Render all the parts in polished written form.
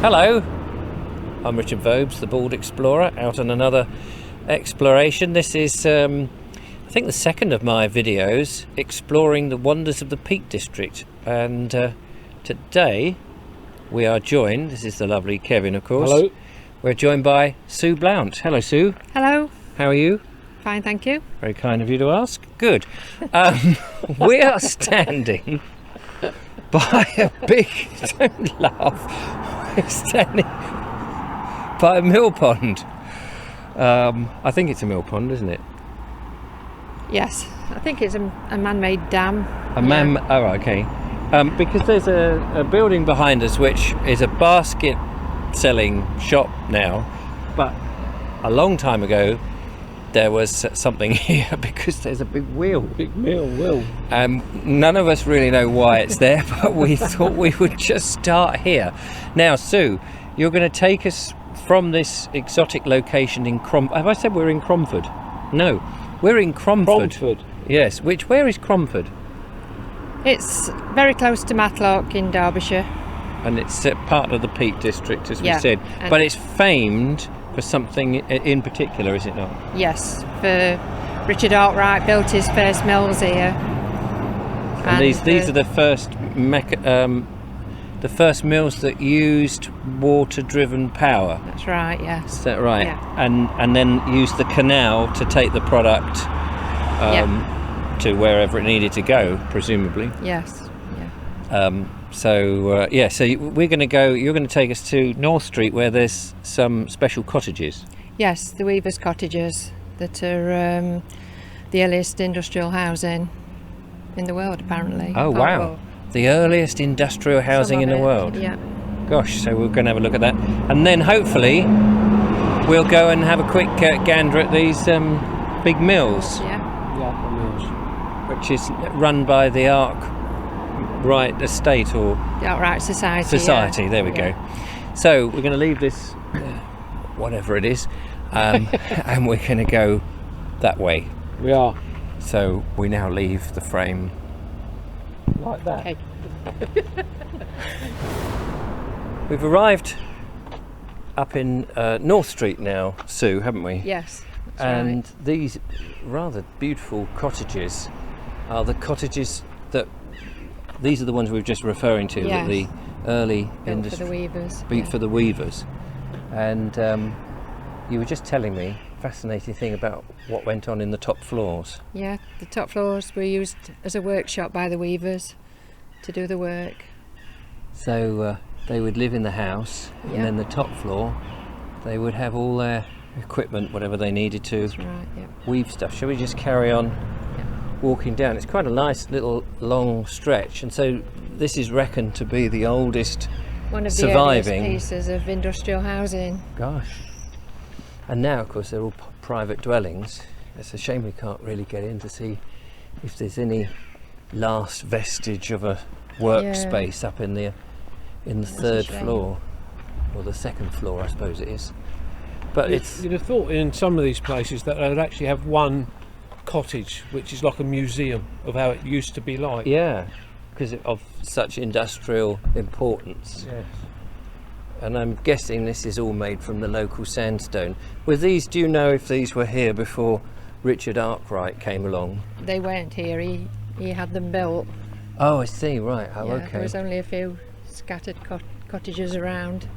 Hello, I'm Richard Vobes, the Bald Explorer, out on another exploration. This is, I think, the second of my videos exploring the wonders of the Peak District. And today we are joined, this is the lovely Kevin, of course. Hello. We're joined by Sue Blount. Hello, Sue. Hello. How are you? Fine, thank you. Very kind of you to ask. Good. We are standing by a big, don't laugh, we're standing by a mill pond. I think it's a mill pond, isn't it? Yes, I think it's a man-made dam. Oh, okay. Because there's a building behind us which is a basket selling shop now, but a long time ago there was something here because there's a big wheel. Big mill. None of us really know why it's there, but we thought we would just start here. Now, Sue, you're going to take us from this exotic location in Have I said we're in Cromford? No, we're in Cromford. Cromford. Yes. Where is Cromford? It's very close to Matlock in Derbyshire. And it's part of the Peak District, as we Yeah, said. But it's famed for something in particular, is it not? Yes, for Richard Arkwright built his first mills here. And these are the first mills that used water-driven power. That's right. Yes. Is that right? Yeah. And then used the canal to take the product to wherever it needed to go, presumably. Yes. Yeah. So we're going to go. You're going to take us to North Street, where there's some special cottages. Yes, the weavers' cottages that are the earliest industrial housing in the world, apparently. Oh wow! Well, the earliest industrial housing in the world. Yeah. Gosh, so we're going to have a look at that, and then hopefully we'll go and have a quick gander at these big mills, Yeah. which is run by the Arkwright estate or The Arkwright Society. Yeah. There we go. So we're going to leave this, whatever it is, and we're going to go that way. We are. So we now leave the frame like that. Okay. We've arrived up in North Street now, Sue, haven't we? Yes. That's And right. these rather beautiful cottages are the cottages that these are the ones we were just referring to, Yes. that the early Built industry for the weavers. beat Yeah. for the weavers. And you were just telling me a fascinating thing about what went on in the top floors. Yeah, the top floors were used as a workshop by the weavers to do the work. So they would live in the house, and Yeah. then the top floor they would have all their equipment, whatever they needed to That's right, yeah. weave stuff. Shall we just carry on walking down? It's quite a nice little long stretch, and so this is reckoned to be the oldest One of the surviving earliest pieces of industrial housing. Gosh. And now, of course, they're all private dwellings. It's a shame we can't really get in to see if there's any last vestige of a workspace up in the third shame. floor, or the second floor, I suppose it is. But You'd have thought in some of these places that they'd actually have one cottage, which is like a museum of how it used to be like. yeah, because of such industrial importance. Yes. And I'm guessing this is all made from the local sandstone. Were these? Do you know if these were here before Richard Arkwright came along? They weren't here, he had them built. Oh, I see. Right. Oh, Yeah, okay. There was only a few scattered cottages around.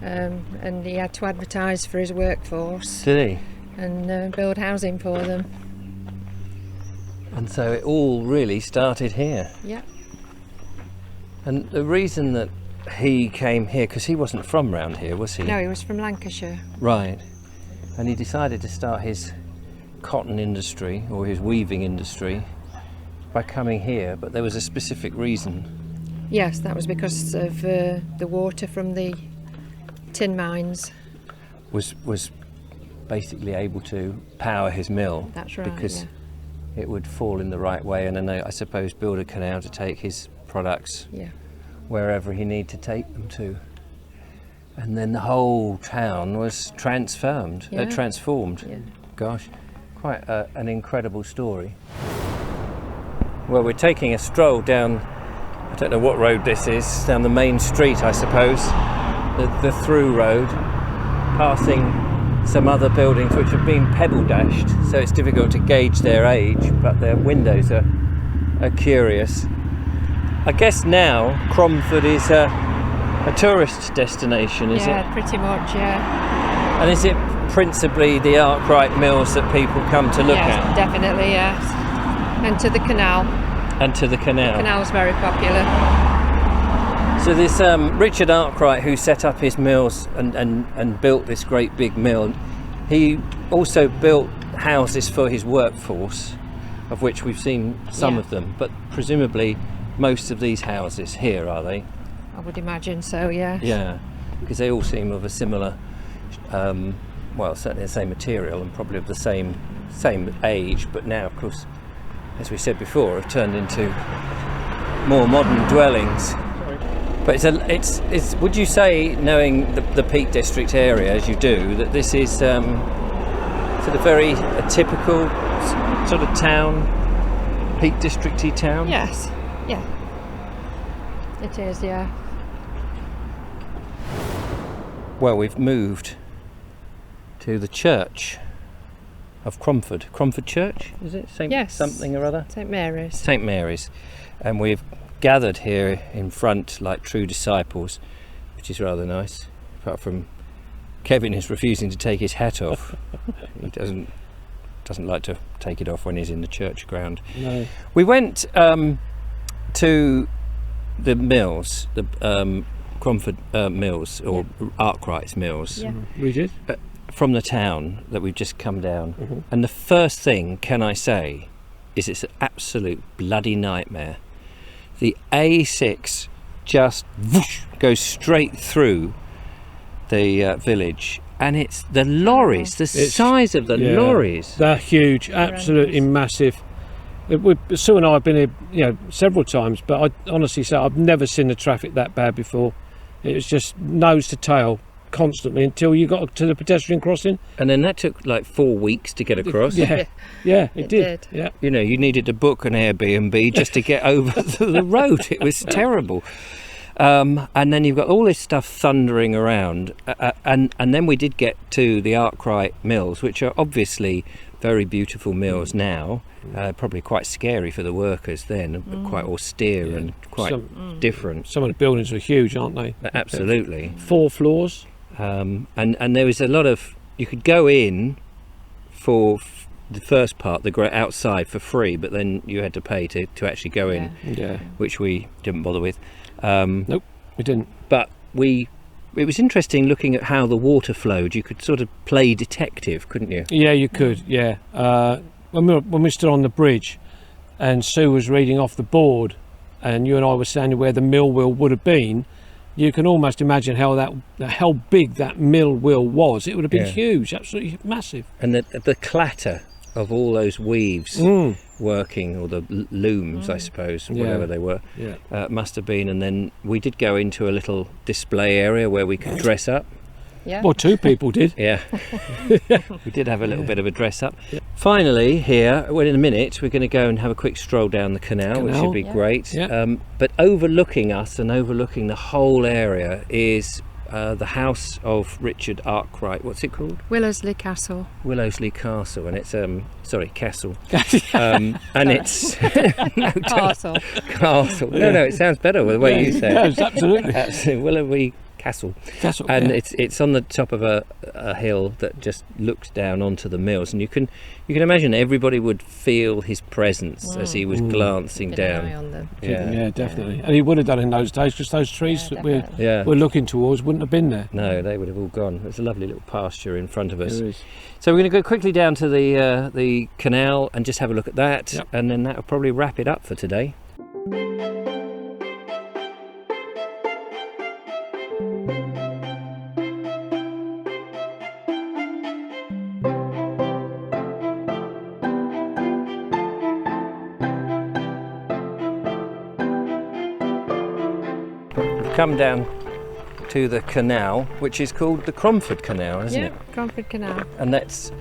And he had to advertise for his workforce Did he? and build housing for them. And so it all really started here. Yeah. And the reason that he came here, because he wasn't from round here, was he? No, he was from Lancashire. Right. And he decided to start his cotton industry or his weaving industry by coming here, but there was a specific reason. Yes, that was because of the water from the tin mines. Was basically able to power his mill. That's right, Because yeah. it would fall in the right way, and then I suppose build a canal to take his products Yeah. wherever he needed to take them to. And then the whole town was transformed. Yeah. Yeah. Gosh, quite an incredible story. Well, we're taking a stroll down, I don't know what road this is, down the main street, I suppose. the through road, passing some other buildings which have been pebble dashed, so it's difficult to gauge their age, but their windows are curious. I guess now Cromford is a tourist destination, is it? Yeah, pretty much, yeah. And is it principally the Arkwright mills that people come to look Yes, at? definitely, yes. And to the canal. And to the canal. The canal's very popular. So this Richard Arkwright, who set up his mills and built this great big mill, he also built houses for his workforce, of which we've seen some of them, but presumably most of these houses here, are they? I would imagine so, yes. Yeah, because they all seem of a similar, well, certainly the same material and probably of the same age, but now, of course, as we said before, have turned into more modern dwellings. But it's would you say, knowing the Peak District area as you do, that this is sort of very a typical sort of town, Peak District-y town? Yes, yeah. It is, yeah. Well, we've moved to the church of Cromford. Cromford Church, is it? Yes. Something or other? St Mary's. St Mary's. And we've gathered here in front like true disciples, which is rather nice, apart from Kevin is refusing to take his hat off. He doesn't like to take it off when he's in the church ground. No. We went to the mills, the Cromford mills, or Arkwright's mills, Yeah. We did. from the town that we've just come down. Mhm. And the first thing, can I say, is it's an absolute bloody nightmare. The A6 just whoosh, goes straight through the village, and it's the lorries, the It's- size of the yeah. lorries. They're huge, absolutely massive. Sue and I have been here, several times, but I honestly say I've never seen the traffic that bad before. It was just nose to tail constantly until you got to the pedestrian crossing. And then that took like 4 weeks to get across. Yeah, it did. Yeah, You know, you needed to book an Airbnb just to get over the road. It was terrible. And then you've got all this stuff thundering around, and then we did get to the Arkwright mills, which are obviously very beautiful mills now, probably quite scary for the workers then, quite austere and quite different. some of the buildings are huge, aren't they? Absolutely. 4 floors. And there was a lot of, you could go in for the first part, the outside, for free, but then you had to pay to actually go in, Yeah, which we didn't bother with. nope, we didn't. But it was interesting looking at how the water flowed. You could sort of play detective, couldn't you? Yeah, you could. Yeah, when we stood on the bridge, and Sue was reading off the board, and you and I were standing where the mill wheel would have been. You can almost imagine how big that mill wheel was. It would have been huge, absolutely massive. And the clatter of all those weaves working, or the looms, I suppose, whatever they were, must have been. And then we did go into a little display area where we could dress up. Yeah. Well, 2 people did. Yeah, we did have a little bit of a dress up. Finally, here, well, in a minute, we're going to go and have a quick stroll down the canal, which should be great. But overlooking us and overlooking the whole area is the house of Richard Arkwright. What's it called? Willersley Castle. Willowsley Castle, and it's castle, and it's Castle. castle. No, it sounds better with the way you say it. Yes, absolutely. Absolutely, Willowsley Castle. Castle, And yeah. it's on the top of a hill that just looks down onto the mills, and you can imagine everybody would feel his presence as he was glancing Keeping an eye down. on them. Yeah, definitely. And he would have done in those days, because those trees that definitely. we're looking towards wouldn't have been there. No, they would have all gone. There's a lovely little pasture in front of us. There is. So we're going to go quickly down to the canal and just have a look at that, and then that will probably wrap it up for today. We've come down to the canal, which is called the Cromford Canal, isn't it? Cromford Canal. And that's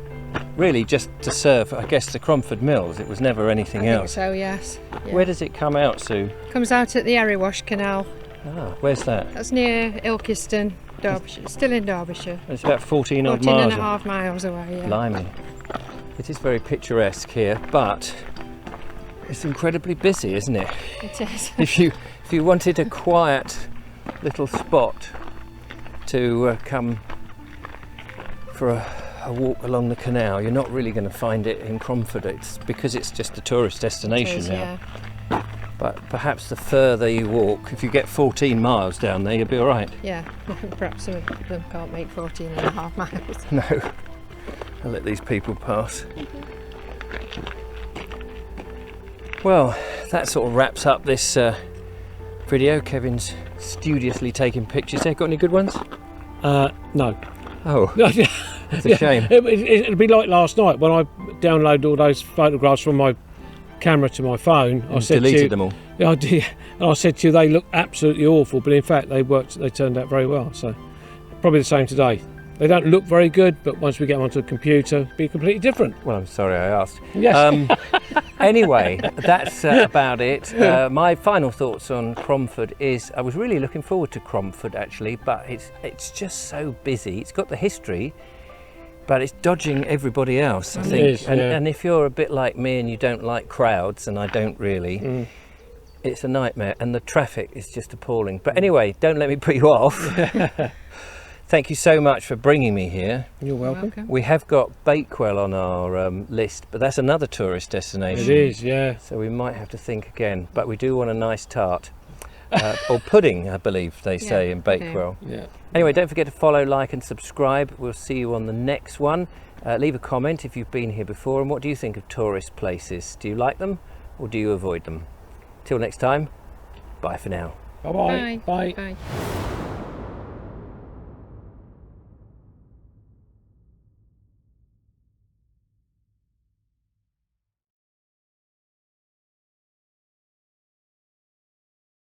really just to serve, I guess, the Cromford mills. It was never anything I think else. so, yes. Yeah. Where does it come out, Sue? Comes out at the Erywash Canal. Ah, where's that? That's near Ilkeston, Derbyshire. Still in Derbyshire. It's about 14 odd 14 miles. and a half miles away, yeah. Blimey. It is very picturesque here, but it's incredibly busy, isn't it? It is. If you wanted a quiet little spot to come for a walk along the canal, you're not really going to find it in Cromford. It's because it's just a tourist destination It is, now. yeah. But perhaps the further you walk, if you get 14 miles down there, you'll be all right. Yeah, perhaps some of them can't make 14 and a half miles. No, I'll let these people pass. Well, that sort of wraps up this video. Kevin's studiously taking pictures there. Got any good ones? No. Oh, it's a shame. It'd be like last night when I downloaded all those photographs from my camera to my phone. I said Deleted to you, them all. Yeah, I did, and I said to you they look absolutely awful, but in fact they worked. They turned out very well. So probably the same today. They don't look very good, but once we get them onto a computer, it'll be completely different. Well, I'm sorry I asked. Yes. Anyway, that's about it. My final thoughts on Cromford is I was really looking forward to Cromford actually, but it's just so busy. It's got the history, but it's dodging everybody else, I think. It is, yeah. And if you're a bit like me and you don't like crowds, and I don't really, it's a nightmare, and the traffic is just appalling. But anyway, don't let me put you off. Thank you so much for bringing me here. You're welcome. We have got Bakewell on our list, but that's another tourist destination. It is, yeah. So we might have to think again, but we do want a nice tart. Or pudding, I believe they say in Bakewell. Yeah. Anyway, don't forget to follow, like and subscribe. We'll see you on the next one. Leave a comment if you've been here before, and what do you think of tourist places? Do you like them or do you avoid them? Till next time, bye for now. Bye-bye. Bye. Bye. Bye.